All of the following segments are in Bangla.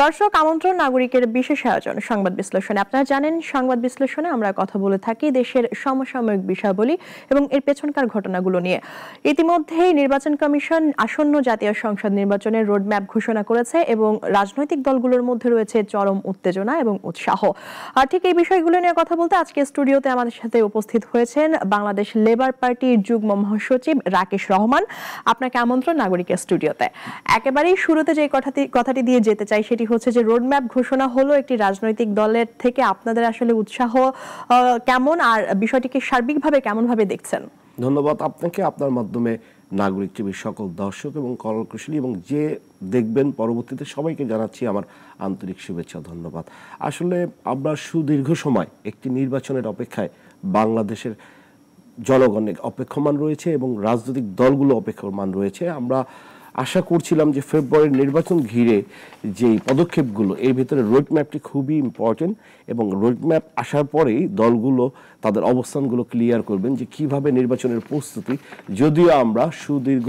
দর্শক আমন্ত্রণ নাগরিকের বিশেষ আয়োজন সংবাদ বিশ্লেষণে। আপনারা জানেন সংবাদ বিশ্লেষণে আমরা কথা বলে থাকি দেশের সমসাময়িক বিষয়াবলী এবং এর পেছনকার ঘটনাগুলো নিয়ে। ইতিমধ্যেই নির্বাচন কমিশন আসন্ন জাতীয় সংসদ নির্বাচনের রোডম্যাপ ঘোষণা করেছে এবং রাজনৈতিক দলগুলোর মধ্যে রয়েছে চরম উত্তেজনা এবং উৎসাহ। আর ঠিক এই বিষয়গুলো নিয়ে কথা বলতে আজকে স্টুডিওতে আমাদের সাথে উপস্থিত হয়েছেন বাংলাদেশ লেবার পার্টির যুগ্ম মহাসচিব রাকেশ রহমান। আপনাকে আমন্ত্রণ নাগরিকের স্টুডিওতে। একেবারেই শুরুতে যে কথাটি দিয়ে যেতে চাই সেটি হচ্ছে যে রোডম্যাপ ঘোষণা হলো একটি রাজনৈতিক দলের থেকে, আপনাদের আসলে উৎসাহ কেমন আর বিষয়টিকে সার্বিকভাবে কেমন ভাবে দেখছেন? ধন্যবাদ আপনাকে, আপনার মাধ্যমে নাগরিক টিভির সকল দর্শক এবং কলাকুশলী এবং যে দেখবেন পরবর্তীতে সবাইকে জানাচ্ছি আমার আন্তরিক শুভেচ্ছা, ধন্যবাদ। আসলে আমরা সুদীর্ঘ সময় একটি নির্বাচনের অপেক্ষায় বাংলাদেশের জনগণের অপেক্ষমান রয়েছে এবং রাজনৈতিক দলগুলো অপেক্ষমান রয়েছে। আমরা আশা করছিলাম যে ফেব্রুয়ারির নির্বাচন ঘিরে যে পদক্ষেপগুলো এর ভিতরে রোডম্যাপটি খুবই ইম্পর্টেন্ট এবং রোডম্যাপ আসার পরেই দলগুলো তাদের অবস্থানগুলো ক্লিয়ার করবেন যে কিভাবে নির্বাচনের প্রস্তুতি। যদিও আমরা সুদীর্ঘ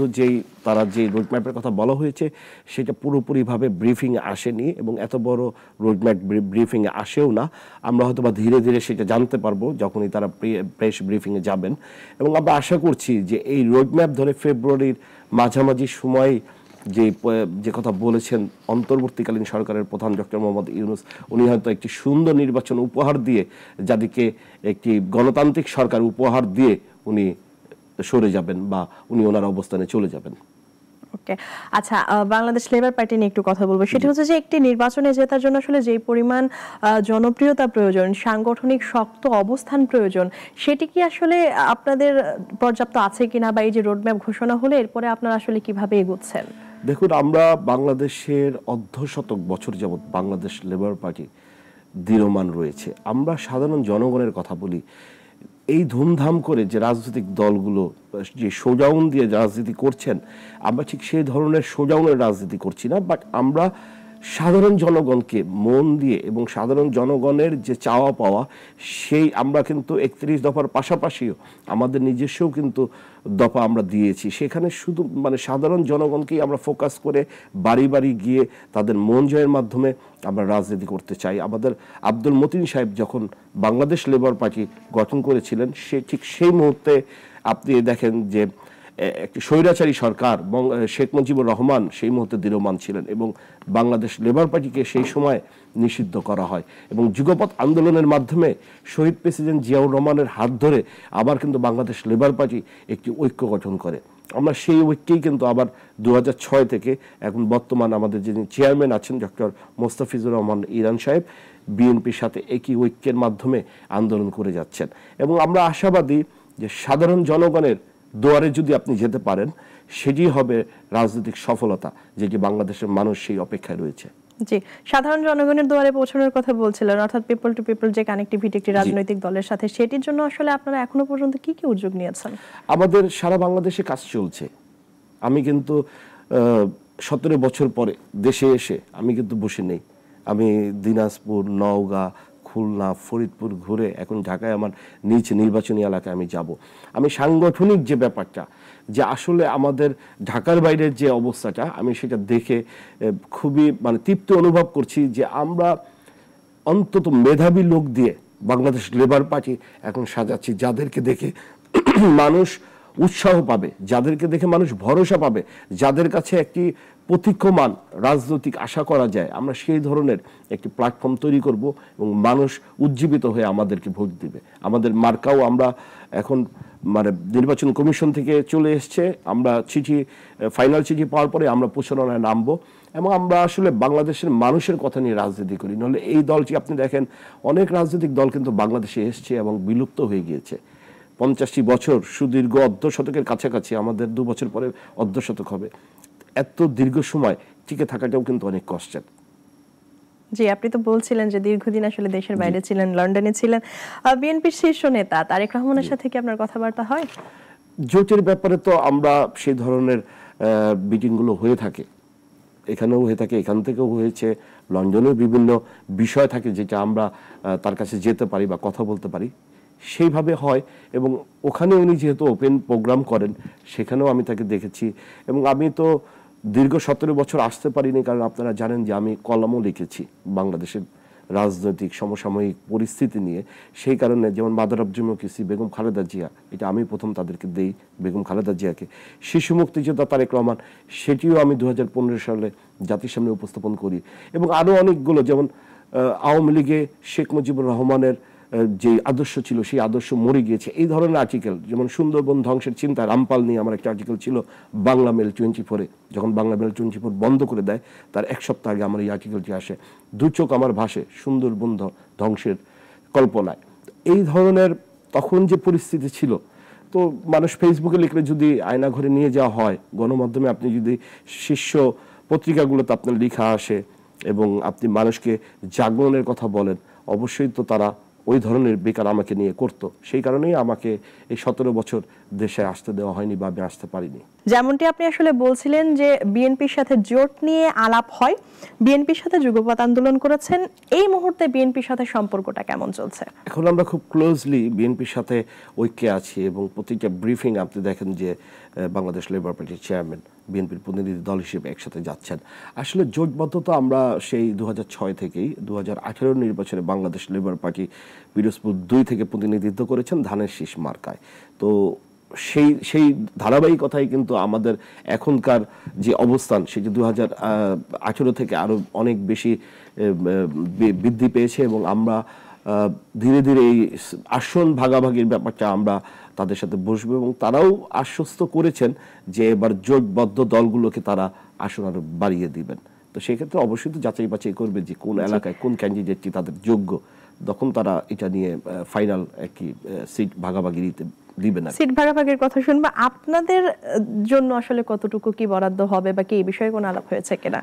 তারা যে রোডম্যাপের কথা বলা হয়েছে সেটা পুরোপুরিভাবে ব্রিফিংয়ে আসেনি এবং এত বড় রোডম্যাপ ব্রিফিংয়ে আসেও না। আমরা হয়তো বা ধীরে ধীরে সেটা জানতে পারবো যখনই তারা প্রেস ব্রিফিংয়ে যাবেন এবং আমরা আশা করছি যে এই রোডম্যাপ ধরে ফেব্রুয়ারির মাঝামাঝি সময় যে কথা বলেছেন অন্তর্বর্তীকালীন সরকারের প্রধান ডক্টর মোহাম্মদ ইউনূস, উনি হয়তো একটি সুন্দর নির্বাচন উপহার দিয়ে, যাদেরকে একটি গণতান্ত্রিক সরকার উপহার দিয়ে উনি সরে যাবেন বা উনি ওনার অবস্থানে চলে যাবেন। ওকে, আচ্ছা, বাংলাদেশ লেবার পার্টি নিয়ে একটু কথা বলবো। সেটা হচ্ছে যে একটি নির্বাচনে জেতার জন্য আসলে যে পরিমাণ জনপ্রিয়তা প্রয়োজন, সাংগঠনিক শক্ত অবস্থান প্রয়োজন, সেটি কি আসলে আপনাদের পর্যাপ্ত আছে কিনা, বা এই যে রোডম্যাপ ঘোষণা হলে এরপরে আপনারা আসলে কিভাবে এগোচ্ছেন? দেখুন, আমরা বাংলাদেশের অর্ধশতক বছর যাবৎ বাংলাদেশ লেবার পার্টি দৃঢ়মান রয়েছে। আমরা সাধারণ জনগণের কথা বলি। এই ধুমধাম করে যে রাজনৈতিক দলগুলো যে শোডাউন দিয়ে রাজনীতি করছেন, আমরা ঠিক সেই ধরনের শোডাউনের রাজনীতি করছি না, বাট আমরা সাধারণ জনগণকে মন দিয়ে এবং সাধারণ জনগণের যে চাওয়া পাওয়া সেই আমরা কিন্তু 31 দফার পাশাপাশিও আমাদের নিজস্বও কিন্তু দফা আমরা দিয়েছি। সেখানে শুধু সাধারণ জনগণকেই আমরা ফোকাস করে বাড়ি বাড়ি গিয়ে তাদের মন জয়ের মাধ্যমে আমরা রাজনীতি করতে চাই। আমাদের আব্দুল মতিন সাহেব যখন বাংলাদেশ লেবার পার্টি গঠন করেছিলেন, ঠিক সেই মুহূর্তে আপনি দেখেন যে একটি স্বৈরাচারী সরকার শেখ মুজিবুর রহমান সেই মুহূর্তে দৃঢ়মান ছিলেন এবং বাংলাদেশ লেবার পার্টিকে সেই সময় নিষিদ্ধ করা হয় এবং যুগপৎ আন্দোলনের মাধ্যমে শহীদ প্রেসিডেন্ট জিয়াউর রহমানের হাত ধরে আবার কিন্তু বাংলাদেশ লেবার পার্টি একটি ঐক্য গঠন করে। আমরা সেই ঐক্যেই কিন্তু আবার 2006 থেকে এখন বর্তমান আমাদের যিনি চেয়ারম্যান আছেন ডক্টর মোস্তাফিজুর রহমান ইরান সাহেব বিএনপির সাথে একই ঐক্যের মাধ্যমে আন্দোলন করে যাচ্ছেন এবং আমরা আশাবাদী যে সাধারণ জনগণের দুয়ারে যদি আপনি যেতে পারেন সেটি হবে রাজনৈতিক সফলতা, যেটি বাংলাদেশের মানুষ সেই অপেক্ষায় রয়েছে। জি, সাধারণ জনগণের দুয়ারে পৌঁছানোর কথা বলছিলেন, অর্থাৎ পিপল টু পিপল যে কানেক্টিভিটি একটি রাজনৈতিক দলের সাথে, সেটির জন্য আসলে আপনারা এখনো পর্যন্ত কি কি উদ্যোগ নিয়েছেন? আমাদের সারা বাংলাদেশে কাজ চলছে। আমি কিন্তু 17 বছর পরে দেশে এসে আমি কিন্তু বসে নেই। আমি দিনাজপুর, নওগাঁ, খুলনা, ফরিদপুর ঘুরে এখন ঢাকায় আমার নিজ নির্বাচনী এলাকায় আমি যাব। আমি সাংগঠনিক যে ব্যাপারটা, যে আসলে আমাদের ঢাকার বাইরের যে অবস্থাটা, আমি সেটা দেখে খুবই তৃপ্তি অনুভব করছি যে আমরা অন্তত মেধাবী লোক দিয়ে বাংলাদেশ লেবার পার্টি এখন সাজাচ্ছি, যাদেরকে দেখে মানুষ উৎসাহ পাবে, যাদেরকে দেখে মানুষ ভরসা পাবে, যাদের কাছে একটি প্রতীক্ষমান রাজনৈতিক আশা করা যায়। আমরা সেই ধরনের একটি প্ল্যাটফর্ম তৈরি করব এবং মানুষ উজ্জীবিত হয়ে আমাদেরকে ভোট দিবে। আমাদের মার্কাও আমরা এখন নির্বাচন কমিশন থেকে চলে এসছে। আমরা ফাইনাল চিঠি পাওয়ার পরে আমরা প্রচারণায় নামবো এবং আমরা আসলে বাংলাদেশের মানুষের কথা নিয়ে রাজনীতি করি। নাহলে এই দলটি আপনি দেখেন, অনেক রাজনৈতিক দল কিন্তু বাংলাদেশে এসছে এবং বিলুপ্ত হয়ে গিয়েছে। 50টি বছর সুদীর্ঘ অর্ধশতকের কাছাকাছি, আমাদের 2 বছর পরে অর্ধশতক হবে। এত দীর্ঘ সময় টিকে থাকাটাও কিন্তু অনেক কষ্টের। জি, আপনি তো বলছিলেন যে দীর্ঘদিন আসলে দেশের বাইরে ছিলেন, লন্ডনে ছিলেন। বিএনপির শীর্ষ নেতা তারেক রহমানের সাথে কি আপনার কথাবার্তা হয়? জোটের ব্যাপারে তো আমরা সেই ধরনের মিটিংগুলো হয়ে থাকে, এখানেও হয়ে থাকে, এখান থেকেও হয়েছে, লন্ডনেও বিভিন্ন বিষয় থাকে যেটা আমরা তার কাছে যেতে পারি বা কথা বলতে পারি, সেইভাবে হয়। এবং ওখানে উনি যেহেতু ওপেন প্রোগ্রাম করেন, সেখানেও আমি তাকে দেখেছি এবং আমি তো দীর্ঘ 17 বছর আসতে পারিনি, কারণ আপনারা জানেন যে আমি কলামও লিখেছি বাংলাদেশের রাজনৈতিক সমসাময়িক পরিস্থিতি নিয়ে। সেই কারণে যেমন mother of democracy Begum Khaleda Zia, এটা আমি প্রথম তাদেরকে দেই, বেগম খালেদা জিয়াকে। শিশু মুক্তিযোদ্ধা তারেক রহমান, সেটিও আমি 2015 সালে জাতির সামনে উপস্থাপন করি। এবং আরও অনেকগুলো, যেমন আওয়ামী লীগে শেখ মুজিবুর রহমানের যে আদর্শ ছিল সেই আদর্শ মরে গিয়েছে, এই ধরনের আর্টিকেল। যেমন সুন্দরবন ধ্বংসের চিন্তা, রামপাল নিয়ে আমার একটা আর্টিকেল ছিল বাংলা মেল 24-এ। যখন বাংলা মেল 24 বন্ধ করে দেয় তার এক সপ্তাহ আগে আমার এই আর্টিকেলটি আসে। দু চোখ আমার ভাসে সুন্দরবন ধ্বংসের কল্পনায়। এই ধরনের তখন যে পরিস্থিতি ছিল, তো মানুষ ফেসবুকে লিখলে যদি আয়না ঘরে নিয়ে যাওয়া হয়, গণমাধ্যমে আপনি যদি শীর্ষ পত্রিকাগুলোতে আপনার লেখা আসে এবং আপনি মানুষকে জাগরণের কথা বলেন, অবশ্যই তো তারা ওই ধরনের বেকার আমাকে নিয়ে করতো। সেই কারণেই আমাকে এই 17 বছর দেশে আসতে দেওয়া হয়নি বা আমি আসতে পারিনি। যেমনটি আপনি আসলে বলছিলেন যে বিএনপির সাথে জোট নিয়ে আলাপ হয়, বিএনপির সাথে যুগপৎ আন্দোলন করেছেন, এই মুহূর্তে বিএনপির সাথে সম্পর্কটা কেমন চলছে? এখন আমরা খুব ক্লোজলি বিএনপির সাথে ঐক্যে আছি এবং প্রতিটা ব্রিফিং আপনি দেখেন যে বাংলাদেশ লেবার পার্টির চেয়ারম্যান বিএনপির প্রতিনিধি দল হিসেবে একসাথে যাচ্ছেন। আসলে জোটবদ্ধতা আমরা সেই 2006 থেকেই 2018 নির্বাচনে বাংলাদেশ লেবার পার্টি পিরোজপুর 2 থেকে প্রতিনিধিত্ব করেছেন ধানের শীষ মার্কায়। তো সেই ধারাবাহিকতাই কিন্তু আমাদের এখনকার যে অবস্থান, সেটি 2018 থেকে আরো অনেক বেশি বৃদ্ধি পেয়েছে এবং আমরা ধীরে ধীরে এই আসন ভাগাভাগির ব্যাপারটা আমরা তাদের সাথে বসবো এবং তারাও আশ্বস্ত করেছেন যে এবার জোটবদ্ধ দলগুলোকে তারা আসন আরো বাড়িয়ে দিবেন। তো সেক্ষেত্রে অবশ্যই তো যাচাই বাছাই করবে যে কোন এলাকায় কোন ক্যান্ডিডেটটি তাদের যোগ্য, তখন তারা এটা নিয়ে ফাইনাল একটি সিট ভাগাভাগি দিবে না। সিট ভাগাভাগির কথা শুনবো। আপনাদের জন্য আসলে কতটুকু কি বরাদ্দ হবে বা কি এই বিষয়ে কোনো আলাপ হয়েছে কিনা?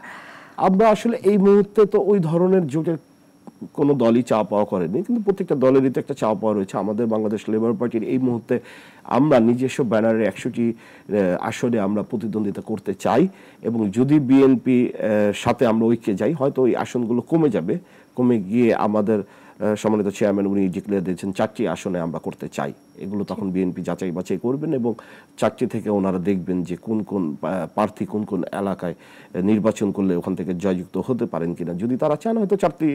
আমরা আসলে এই মুহূর্তে তো ওই ধরনের জোটের কোনো দলই চাওয়া পাওয়া করেনি, কিন্তু প্রত্যেকটা দলেরই তো একটা চাওয়া পাওয়া রয়েছে। আমাদের বাংলাদেশ লেবার পার্টির এই মুহূর্তে আমরা নিজস্ব ব্যানারে 100টি আসনে আমরা প্রতিদ্বন্দ্বিতা করতে চাই এবং যদি বিএনপি সাথে আমরা ঐক্যে যাই, হয়তো ওই আসনগুলো কমে যাবে, কমে গিয়ে আমাদের সম্মানিত চেয়ারম্যান উনি ডিক্লেয়ার দিয়েছেন 4টি আসনে আমরা করতে চাই। এগুলো তখন বিএনপি যাচাই বাছাই করবেন এবং 4টি থেকে ওনারা দেখবেন যে কোন কোন প্রার্থী কোন কোন এলাকায় নির্বাচন করলে ওখান থেকে জয়যুক্ত হতে পারেন কিনা। যদি তারা চান হয়তো 4টি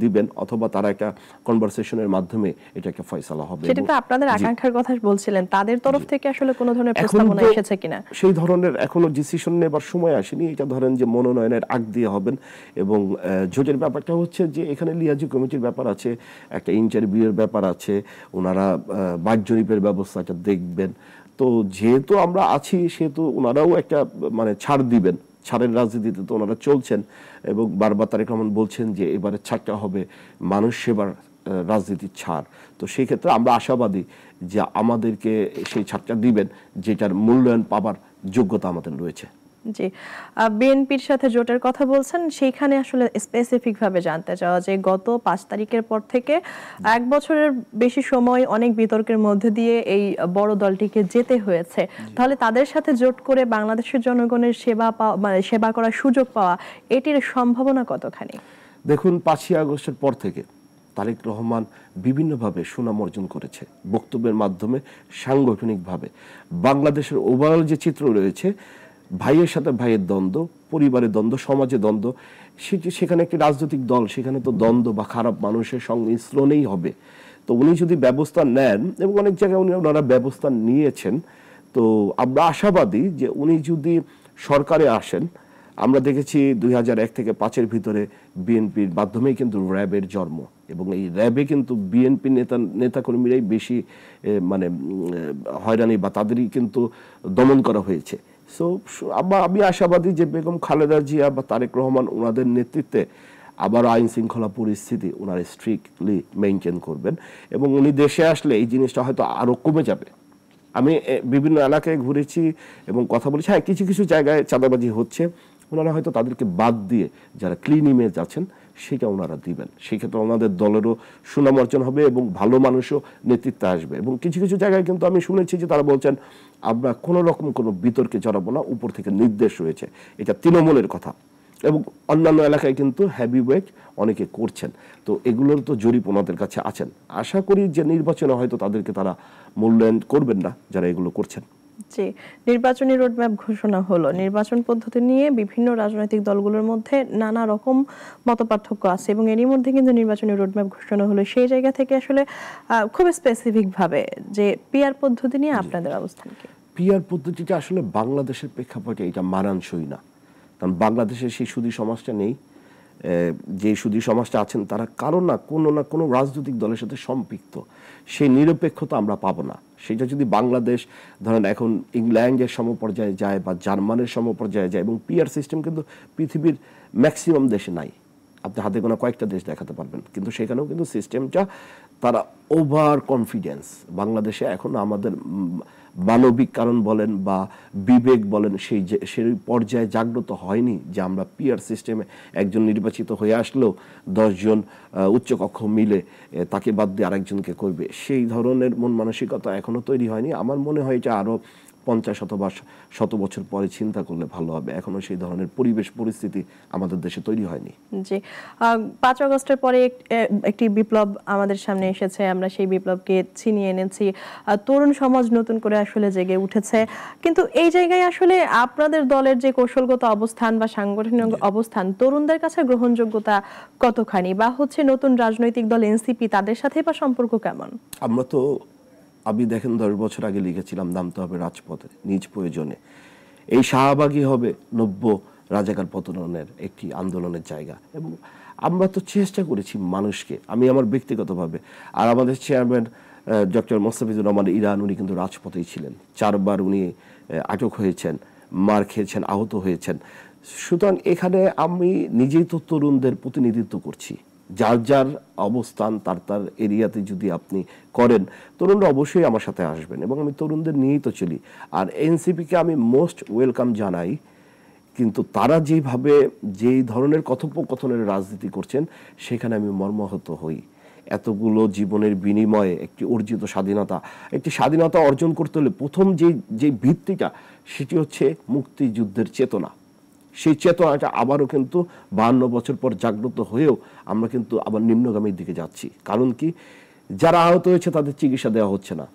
দিবেন, অথবা তারা একটা কনভারসেশনের মাধ্যমে এটা একটা ফয়সালা হবে। সেটা তো আপনাদের আকাঙ্ক্ষার কথা বলছিলেন, তাদের তরফ থেকে আসলে কোনো ধরনের প্রস্তাবনা এসেছে কিনা? সেই ধরনের এখনো ডিসিশন নেবার সময় আসেনি। এটা ধরেন যে মনোনয়নের আগ দিয়ে হবেন এবং জোটের ব্যাপারটা হচ্ছে যে এখানে লিয়াজি কমিটির ব্যাপার আছে, একটা ইন্টারভিউয়ের ব্যাপার আছে, ওনারা বাদ জরিপের ব্যবস্থাটা দেখবেন। তো যেহেতু আমরা আছি সেহেতু ওনারাও একটা মানে ছাড় দিবেন, ছাড়ের রাজনীতিতে তো ওনারা চলছেন এবং বারবার তারেক রহমান বলছেন যে এবারে ছাড়টা হবে মানুষ সেবার রাজনীতির ছাড়। তো সেই ক্ষেত্রে আমরা আশাবাদী যে আমাদেরকে সেই ছাড়টা দিবেন যেটার মূল্যায়ন পাবার যোগ্যতা আমাদের রয়েছে। জি, বিএনপির সাথে জোটের কথা বলছেন, সেইখানে আসলে স্পেসিফিক ভাবে জানতে চাওয়া যে গত 5 তারিখের পর থেকে 1 বছরের বেশি সময় অনেক বিতর্কের মধ্যে দিয়ে এই বড় দলটিকে যেতে হয়েছে। তাহলে তাদের সাথে জোট করে বাংলাদেশের জনগণের সেবা পাওয়া, মানে সেবা করার সুযোগ পাওয়া, এটির সম্ভাবনা কতখানি? দেখুন, 5ই আগস্টের পর থেকে তারেক রহমান বিভিন্নভাবে সুনাম অর্জন করেছে, বক্তব্যের মাধ্যমে, সাংগঠনিকভাবে। বাংলাদেশের ওভারঅল যে চিত্র রয়েছে, ভাইয়ের সাথে ভাইয়ের দ্বন্দ্ব, পরিবারের দ্বন্দ্ব, সমাজে দ্বন্দ্ব, সেখানে একটি রাজনৈতিক দল, সেখানে তো দ্বন্দ্ব বা খারাপ মানুষের সংমিশ্রণেই হবে। তো উনি যদি ব্যবস্থা নেন, এবং অনেক জায়গায় ওনারা ব্যবস্থা নিয়েছেন, তো আমরা আশাবাদী যে উনি যদি সরকারে আসেন, আমরা দেখেছি 2001 থেকে 5-এর ভিতরে বিএনপির মাধ্যমেই কিন্তু র্যাবের জন্ম এবং এই র্যাবে কিন্তু বিএনপি নেতাকর্মীরাই বেশি মানে হয়রানি বা তাদেরই কিন্তু দমন করা হয়েছে। সো আমি আশাবাদী যে বেগম খালেদা জিয়া বা তারেক রহমান ওনাদের নেতৃত্বে আবার আইন শৃঙ্খলা পরিস্থিতি ওনারা স্ট্রিক্টলি মেনটেন করবেন এবং উনি দেশে আসলে এই জিনিসটা হয়তো আরো কমে যাবে। আমি বিভিন্ন এলাকায় ঘুরেছি এবং কথা বলেছি, হ্যাঁ কিছু কিছু জায়গায় চাঁদাবাজি হচ্ছে, ওনারা হয়তো তাদেরকে বাদ দিয়ে যারা ক্লিন ইমেজ আছেন সেটা ওনারা দিবেন। সেক্ষেত্রে ওনাদের দলেরও সুনাম অর্জন হবে এবং ভালো মানুষও নেতৃত্বে আসবে। এবং কিছু কিছু জায়গায় কিন্তু আমি শুনেছি যে তারা বলছেন আমরা কোনো রকম কোনো বিতর্কে জড়াবো না, উপর থেকে নির্দেশ রয়েছে। এটা তৃণমূলের কথা এবং অন্যান্য এলাকায় কিন্তু হ্যাভি ওয়েট অনেকে করছেন। তো এগুলোর তো জরিপ ওনাদের কাছে আছেন। আশা করি যে নির্বাচনে হয়তো তাদেরকে তারা মূল্যায়ন করবেন না যারা এগুলো করছেন। জি, নির্বাচনী রোডম্যাপ ঘোষণা হলো। নির্বাচন পদ্ধতি নিয়ে বিভিন্ন রাজনৈতিক দলগুলোর মধ্যে নানা রকম মতপার্থক্য আছে এবং এরই মধ্যে কিন্তু নির্বাচনী রোডম্যাপ ঘোষণা হলো। সেই জায়গা থেকে আসলে খুব স্পেসিফিক ভাবে যে পিআর পদ্ধতি নিয়ে আপনাদের অবস্থান কি? পিআর পদ্ধতিটা আসলে বাংলাদেশের প্রেক্ষাপটে এটা মানানসই না, কারণ বাংলাদেশের সেই সুধী সমাজটা নেই। যে সুধী সমাজটা আছেন তারা কারো না কোনো রাজনৈতিক দলের সাথে সম্পৃক্ত, সেই নিরপেক্ষতা আমরা পাবো না। সেটা যদি বাংলাদেশ ধরেন এখন ইংল্যান্ডের সমপর্যায়ে যায় বা জার্মানের সমপর্যায়ে যায়, এবং পিআর সিস্টেম কিন্তু পৃথিবীর ম্যাক্সিমাম দেশে নাই, আপনি হাতে গোনা কয়েকটা দেশ দেখাতে পারবেন, কিন্তু সেখানেও কিন্তু সিস্টেমটা তারা ওভার কনফিডেন্স। বাংলাদেশে এখন আমাদের মানবিক কারণ বলেন বা বিবেক বলেন সেই পর্যায়ে জাগ্রত হয়নি যে আমরা পিআর সিস্টেমে একজন নির্বাচিত হয়ে আসলেও 10 জন উচ্চকক্ষ মিলে তাকে বাদ দিয়ে আরেকজনকে করবে, সেই ধরনের মন মানসিকতা এখনো তৈরি হয়নি। আমার মনে হয় এটা আরো 50 অথবা 100 বছর পরে চিন্তা করলে ভালো হবে। এখনো সেই ধরনের পরিবেশ পরিস্থিতি আমাদের দেশে তৈরি হয়নি। জি, 5 আগস্টের পরে একটি বিপ্লব আমাদের সামনে এসেছে, আমরা সেই বিপ্লবকে ছিনিয়ে এনেছি, তরুণ সমাজ নতুন করে আসলে জেগে উঠেছে। কিন্তু এই জায়গায় আসলে আপনাদের দলের যে কৌশলগত অবস্থান বা সাংগঠনিক অবস্থান তরুণদের কাছে গ্রহণযোগ্যতা কতখানি, বা হচ্ছে নতুন রাজনৈতিক দল এনসিপি তাদের সাথে বা সম্পর্ক কেমন? আমি দেখেন 10 বছর আগে লিখেছিলাম নামতে হবে রাজপথে নিজ প্রয়োজনে, এই শাহবাগই হবে নব্য রাজাকার পতনের একটি আন্দোলনের জায়গা। এবং আমরা তো চেষ্টা করেছি মানুষকে, আমি আমার ব্যক্তিগতভাবে, আর আমাদের chairman doctor Mostafizur Rahman Iran, উনি কিন্তু রাজপথেই ছিলেন, 4 বার উনি আটক হয়েছেন, মার খেয়েছেন, আহত হয়েছেন। সুতরাং এখানে আমি নিজেই তো তরুণদের প্রতিনিধিত্ব করছি, যার যার অবস্থান তার এরিয়াতে যদি আপনি করেন, তরুণরা অবশ্যই আমার সাথে আসবেন এবং আমি তরুণদের নিয়েই তো চলি। আর এনসিপিকে আমি মোস্ট ওয়েলকাম জানাই, কিন্তু তারা যেই ধরনের কথোপকথনের রাজনীতি করছেন সেখানে আমি মর্মাহত হই। এতগুলো জীবনের বিনিময়ে একটি অর্জিত একটি স্বাধীনতা অর্জন করতে হলে প্রথম যে ভিত্তিটা সেটি হচ্ছে মুক্তিযুদ্ধের চেতনা। সেই চেতনাটা আবারও কিন্তু 52 বছর পর জাগ্রত হয়েও আমরা কিন্তু আবার নিম্নগামীর দিকে যাচ্ছি। কারণ কি, যারা আহত হয়েছে তাদের চিকিৎসা দেওয়া হচ্ছে না,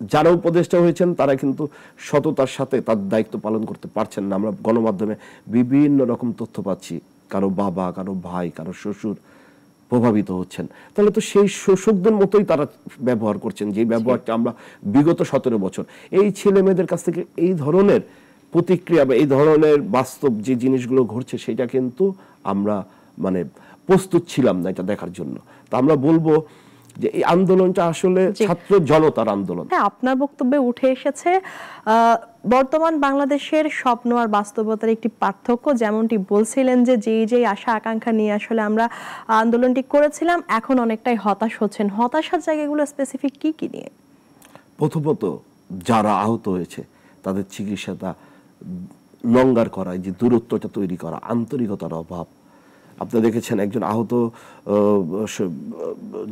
যারা উপদেষ্টা হয়েছেন তারা কিন্তু সততার সাথে তার দায়িত্ব পালন করতে পারছেন না। আমরা গণমাধ্যমে বিভিন্ন রকম তথ্য পাচ্ছি, কারো বাবা, কারো ভাই, কারো শ্বশুর প্রভাবিত হচ্ছেন। তাহলে তো সেই শোষকদের মতোই তারা ব্যবহার করছেন, যে ব্যবহারটা আমরা বিগত 17 বছর এই ছেলে মেয়েদের কাছ থেকে এই ধরনের প্রতিক্রিয়া বা এই ধরনের বাস্তব যে জিনিসগুলো ঘটছে সেটা কিন্তু আমরা প্রস্তুত ছিলাম না এটা দেখার জন্য। তা আমরা বলবো যে এই আন্দোলনটা আসলে ছাত্র জনতার আন্দোলন। হ্যাঁ, আপনার বক্তব্যে উঠে এসেছে বর্তমান বাংলাদেশের স্বপ্ন আর বাস্তবতার একটি পার্থক্য। যেমনটি বলছিলেন যে যেই আশা আকাঙ্ক্ষা নিয়ে আসলে আমরা আন্দোলনটি করেছিলাম, এখন অনেকটাই হতাশ হচ্ছেন। হতাশার জায়গাগুলো স্পেসিফিক কি নিয়ে? প্রথমত যারা আহত হয়েছে তাদের চিকিৎসাটা লঙ্গার করা, যে দূরত্বটা তৈরি করা, আন্তরিকতার অভাব। আপনি দেখেছেন একজন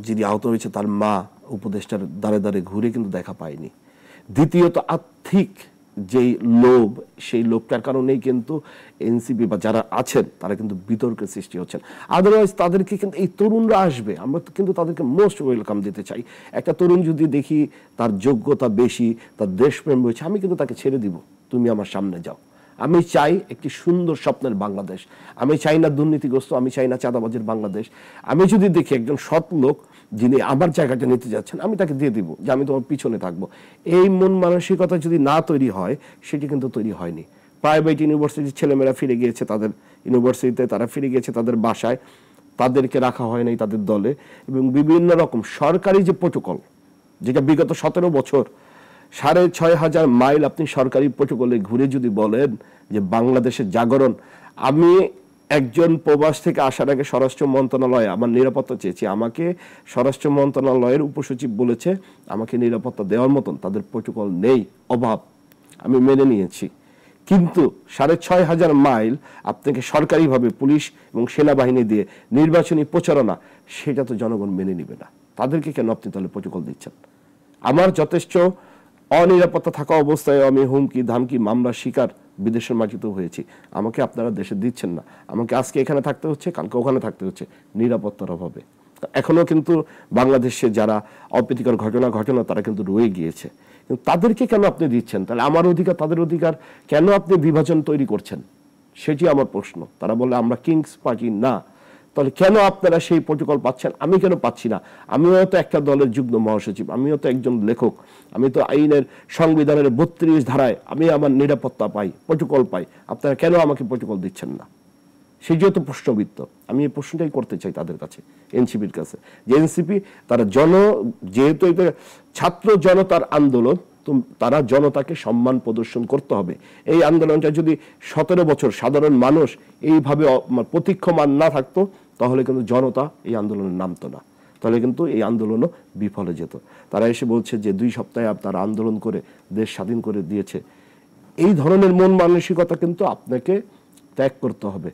যিনি আহত হয়েছে তার মা উপদেষ্টার দ্বারে দ্বারে ঘুরে কিন্তু দেখা পায়নি। দ্বিতীয়ত আর্থিক যেই লোভ, সেই লোভটার কারণেই কিন্তু এনসিপি বা যারা আছেন তারা কিন্তু বিতর্কের সৃষ্টি হচ্ছেন। আদারওয়াইজ তাদেরকে কিন্তু এই তরুণরা আসবে, আমরা কিন্তু তাদেরকে মোস্ট ওয়েলকাম দিতে চাই। একটা তরুণ যদি দেখি তার যোগ্যতা বেশি, তার দেশপ্রেম রয়েছে, আমি কিন্তু তাকে ছেড়ে দিব, তুমি আমার সামনে যাও। আমি চাই একটি সুন্দর স্বপ্নের বাংলাদেশ। আমি চাই না দুর্নীতিগ্রস্ত, আমি চাই না চাঁদাবাজের বাংলাদেশ। আমি যদি দেখি একজন সৎ লোক যিনি আমার জায়গাটা নিতে যাচ্ছেন, আমি তাকে দিয়ে দিব, যে আমি তোমার পিছনে থাকবো। এই মন মানসিকতা যদি না তৈরি হয়, সেটি কিন্তু তৈরি হয়নি। প্রাইভেট ইউনিভার্সিটির ছেলেমেয়েরা ফিরে গিয়েছে তাদের ইউনিভার্সিটিতে, তারা ফিরে গিয়েছে তাদের বাসায়, তাদেরকে রাখা হয় নাই তাদের দলে। এবং বিভিন্ন রকম সরকারি যে প্রোটোকল, যেটা বিগত 17 বছর 6,500 মাইল আপনি সরকারি প্রোটোকলে ঘুরে যদি বলেন যে বাংলাদেশের জাগরণ, আমি একজন প্রবাস থেকে আসার আগে স্বরাষ্ট্র মন্ত্রণালয়ে আমার নিরাপত্তা চেয়েছি, আমাকে স্বরাষ্ট্র মন্ত্রণালয়ের উপসচিব বলেছে আমাকে নিরাপত্তা দেওয়ার মতন তাদের প্রোটোকল নেই, অভাব। আমি মেনে নিয়েছি, কিন্তু 6,500 মাইল আপনাকে সরকারিভাবে পুলিশ এবং সেনাবাহিনী দিয়ে নির্বাচনী প্রচারণা, সেটা তো জনগণ মেনে নিবে না। তাদেরকে কেন আপনি তাহলে প্রোটোকল দিচ্ছেন? আমার যথেষ্ট অনিরাপত্তা থাকা অবস্থায় আমি হুমকি ধামকি মামলার শিকার বিদেশের মাটিতেও হয়েছি, আমাকে আপনারা দেশে দিচ্ছেন না। আমাকে আজকে এখানে থাকতে হচ্ছে, কালকে ওখানে থাকতে হচ্ছে, নিরাপত্তার অভাবে। এখনো কিন্তু বাংলাদেশে যারা অপ্রীতিকর ঘটনা তারা কিন্তু রয়ে গিয়েছে। কিন্তু তাদেরকে কেন আপনি দিচ্ছেন? তাহলে আমার অধিকার তাদের অধিকার কেন আপনি বিভাজন তৈরি করছেন? সেটি আমার প্রশ্ন। তারা বলে আমরা কিংস পার্টি না। তাহলে কেন আপনারা সেই প্রোটোকল পাচ্ছেন, আমি কেন পাচ্ছি না? আমিও তো একটা দলের যুগ্ম মহাসচিব, আমিও তো একজন লেখক, আমি তো আইনের সংবিধানের 32 ধারায় আমি আমার নিরাপত্তা পাই, প্রোটোকল পাই। আপনারা কেন আমাকে প্রোটোকল দিচ্ছেন না? সেই যেহেতু প্রশ্নবিদ্ধ, আমি এই প্রশ্নটাই করতে চাই তাদের কাছে, এনসিপির কাছে, যে এনসিপি তারা যেহেতু এটা ছাত্র জনতার আন্দোলন, তো তারা জনতাকে সম্মান প্রদর্শন করতে হবে। এই আন্দোলনটা যদি 17 বছর সাধারণ মানুষ এইভাবে প্রতীক্ষমান না থাকতো, তাহলে কিন্তু জনতা এই আন্দোলনে নামতো না, তাহলে কিন্তু এই আন্দোলনও বিফলে যেত। তারা এসে বলছে যে 2 সপ্তাহে তারা আন্দোলন করে দেশ স্বাধীন করে দিয়েছে। এই ধরনের মন মানসিকতা কিন্তু আপনাকে ত্যাগ করতে হবে।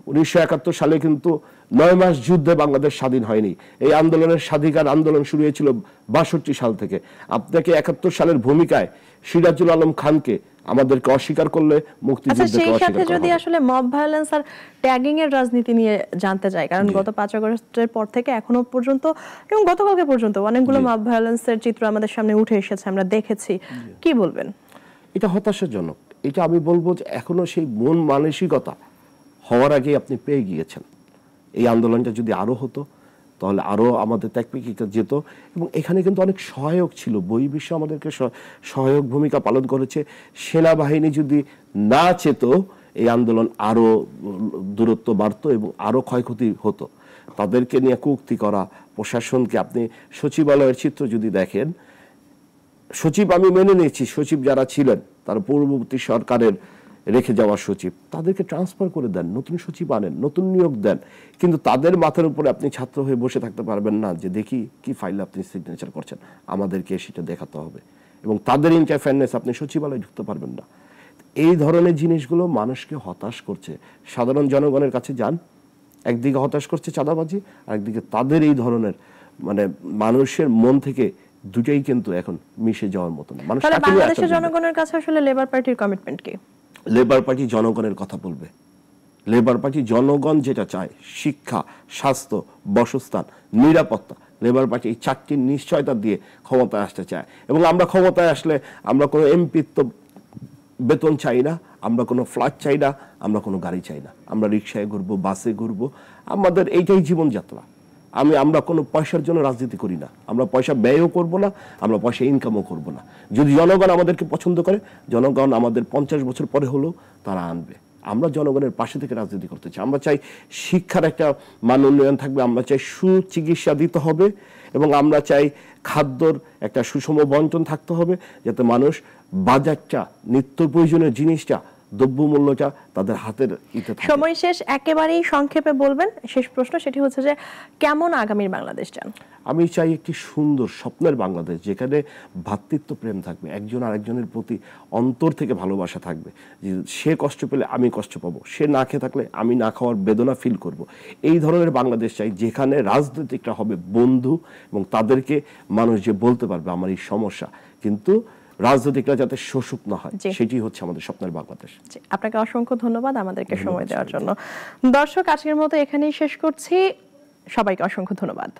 1971 সালে কিন্তু 9 মাস যুদ্ধে বাংলাদেশ স্বাধীন হয়নি। এই আন্দোলনের স্বাধিকার আন্দোলন শুরু হয়েছিল 62 সাল থেকে। আপনাকে 71 সালের ভূমিকায় সিরাজুল আলম খানকে আমাদেরকে অস্বীকার করলে মুক্তিযুদ্ধকে সেই অস্বীকার সাথে করা যদি হবে। আসলে মব ভায়োলেন্স আর ট্যাগিং এর রাজনীতি নিয়ে জানতে চাই, কারণ গত 5 আগস্টের পর থেকে এখনো পর্যন্ত এবং গতকালকে পর্যন্ত অনেকগুলো মব ভায়োলেন্সের চিত্র আমাদের সামনে উঠে এসেছে, আমরা দেখেছি। কি বলবেন? এটা হতাশাজনক। এটা আমি বলবো যে এখনো সেই মন মানসিকতা হওয়ার আগে আপনি পেয়ে গিয়েছেন। এই আন্দোলনটা যদি আরো হতো, তাহলে আরো আমাদের ত্যাগপেক্ষিতা যেত। এবং এখানে কিন্তু অনেক সহায়ক ছিল, বহির্বিশ্ব আমাদেরকে সহায়ক ভূমিকা পালন করেছে। সেনাবাহিনী যদি না চেত, এই আন্দোলন আরো দূরত্ব বাড়তো এবং আরো ক্ষয়ক্ষতি হতো। তাদেরকে নিয়ে কূক্তি করা, প্রশাসনকে, আপনি সচিবালয়ের চিত্র যদি দেখেন, সচিব আমি মেনে নিয়েছি, সচিব যারা ছিলেন তারা পূর্ববর্তী সরকারের রেখে যাওয়া সচিব, তাদেরকে ট্রান্সফার করে দেন, নতুন সচিব আনেন, নতুন নিয়োগ দেন। কিন্তু তাদের মাথার উপরে আপনি ছাত্র হয়ে বসে থাকতে পারবেন না যে দেখি কি ফাইলে আপনি সিগনেচার করছেন, আমাদেরকে সেটা দেখাতে হবে। এবং তাদের ইন্টারফেয়ারনেস আপনি সচিবালয়ে ঢুকতে পারবেন না। এই ধরনের জিনিসগুলো মানুষকে হতাশ করছে। সাধারণ জনগণের কাছে যান, একদিকে হতাশ করছে চাঁদাবাজি, আর একদিকে তাদের এই ধরনের মানুষের মন থেকে দুটাই কিন্তু এখন মিশে যাওয়ার মতো না। মানুষ বাংলাদেশের জনগণের কাছে আসলে লেবার পার্টির কমিটমেন্ট কি? লেবার পার্টি জনগণের কথা বলবে। লেবার পার্টি জনগণ যেটা চায়, শিক্ষা, স্বাস্থ্য, বাসস্থান, নিরাপত্তা, লেবার পার্টি এই 4টির নিশ্চয়তা দিয়ে ক্ষমতায় আসতে চায়। এবং আমরা ক্ষমতায় আসলে আমরা কোনো এমপিত্ব বেতন চাই না, আমরা কোনো ফ্ল্যাট চাই না, আমরা কোনো গাড়ি চাই না, আমরা রিক্সায় ঘুরবো, বাসে ঘুরবো, আমাদের এইটাই জীবনযাত্রা। আমরা কোনো পয়সার জন্য রাজনীতি করি না, আমরা পয়সা ব্যয়ও করব না, আমরা পয়সা ইনকামও করব না। যদি জনগণ আমাদেরকে পছন্দ করে, জনগণ আমাদের 50 বছর পরে হলেও তারা আনবে। আমরা জনগণের পাশে থেকে রাজনীতি করতে চাই। আমরা চাই শিক্ষার একটা মান উন্নয়ন থাকবে, আমরা চাই সুচিকিৎসা দিতে হবে, এবং আমরা চাই খাদ্যর একটা সুষম বন্টন থাকতে হবে, যাতে মানুষ বাজারটা, নিত্য প্রয়োজনীয় জিনিসটা, দ্রব্যমূল্যটা তাদের হাতের ইতে থাকে। সময় শেষ, একেবারেই সংক্ষেপে বলবেন। শেষ প্রশ্ন, সেটি হচ্ছে যে কেমন আগামীর বাংলাদেশ চান? আমি চাই একটি সুন্দর স্বপ্নের বাংলাদেশ, যেখানে ভ্রাতৃত্ব প্রেম থাকবে, একজন আরেকজনের প্রতি অন্তর থেকে ভালোবাসা থাকবে। যে সে কষ্ট পেলে আমি কষ্ট পাবো, সে না খেয়ে থাকলে আমি না খাওয়ার বেদনা ফিল করব। এই ধরনের বাংলাদেশ চাই, যেখানে রাজনীতিকরা হবে বন্ধু, এবং তাদেরকে মানুষ যে বলতে পারবে আমার এই সমস্যা, কিন্তু রাজনীতিকরা যাতে শোষক না হয়, সেটি হচ্ছে আমাদের স্বপ্নের বাংলাদেশ। আপনাকে অসংখ্য ধন্যবাদ আমাদেরকে সময় দেওয়ার জন্য। দর্শক, আজকের মতো এখানেই শেষ করছি। সবাইকে অসংখ্য ধন্যবাদ।